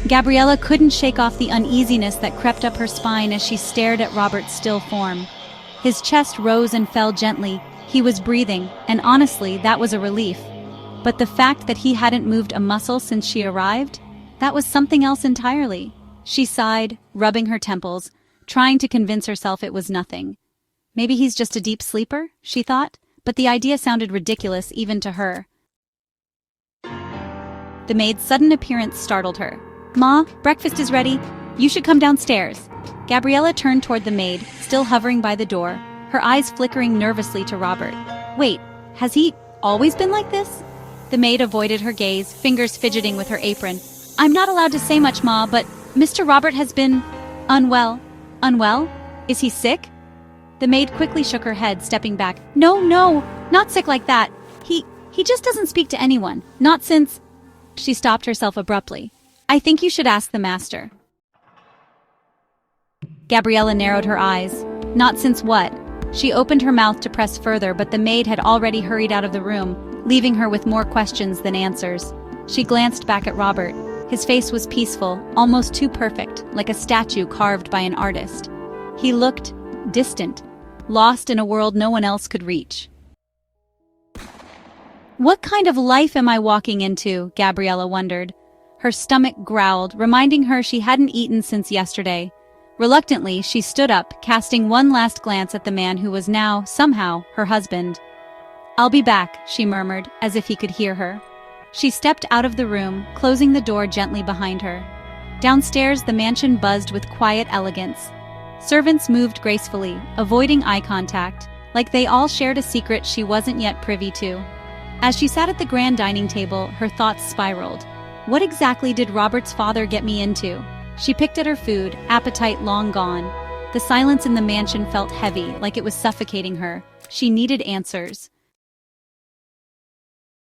Gabriella couldn't shake off the uneasiness that crept up her spine as she stared at Robert's still form. His chest rose and fell gently, he was breathing, and honestly, that was a relief. But the fact that he hadn't moved a muscle since she arrived, that was something else entirely. She sighed, rubbing her temples, trying to convince herself it was nothing. Maybe he's just a deep sleeper, she thought, but the idea sounded ridiculous even to her. The maid's sudden appearance startled her. "Ma, breakfast is ready. You should come downstairs." Gabriella turned toward the maid, still hovering by the door, her eyes flickering nervously to Robert. Wait, has he always been like this? The maid avoided her gaze, fingers fidgeting with her apron. "I'm not allowed to say much, Ma, but Mr. Robert has been unwell." "Unwell? Is he sick?" The maid quickly shook her head, stepping back. No, not sick like that. He just doesn't speak to anyone. Not since..." She stopped herself abruptly. "I think you should ask the master." Gabriella narrowed her eyes. Not since what? She opened her mouth to press further, but the maid had already hurried out of the room, leaving her with more questions than answers. She glanced back at Robert. His face was peaceful, almost too perfect, like a statue carved by an artist. He looked distant, lost in a world no one else could reach. What kind of life am I walking into? Gabriella wondered. Her stomach growled, reminding her she hadn't eaten since yesterday. Reluctantly, she stood up, casting one last glance at the man who was now, somehow, her husband. "I'll be back," she murmured, as if he could hear her. She stepped out of the room, closing the door gently behind her. Downstairs, the mansion buzzed with quiet elegance. Servants moved gracefully, avoiding eye contact, like they all shared a secret she wasn't yet privy to. As she sat at the grand dining table, her thoughts spiraled. What exactly did Robert's father get me into? She picked at her food, appetite long gone. The silence in the mansion felt heavy, like it was suffocating her. She needed answers.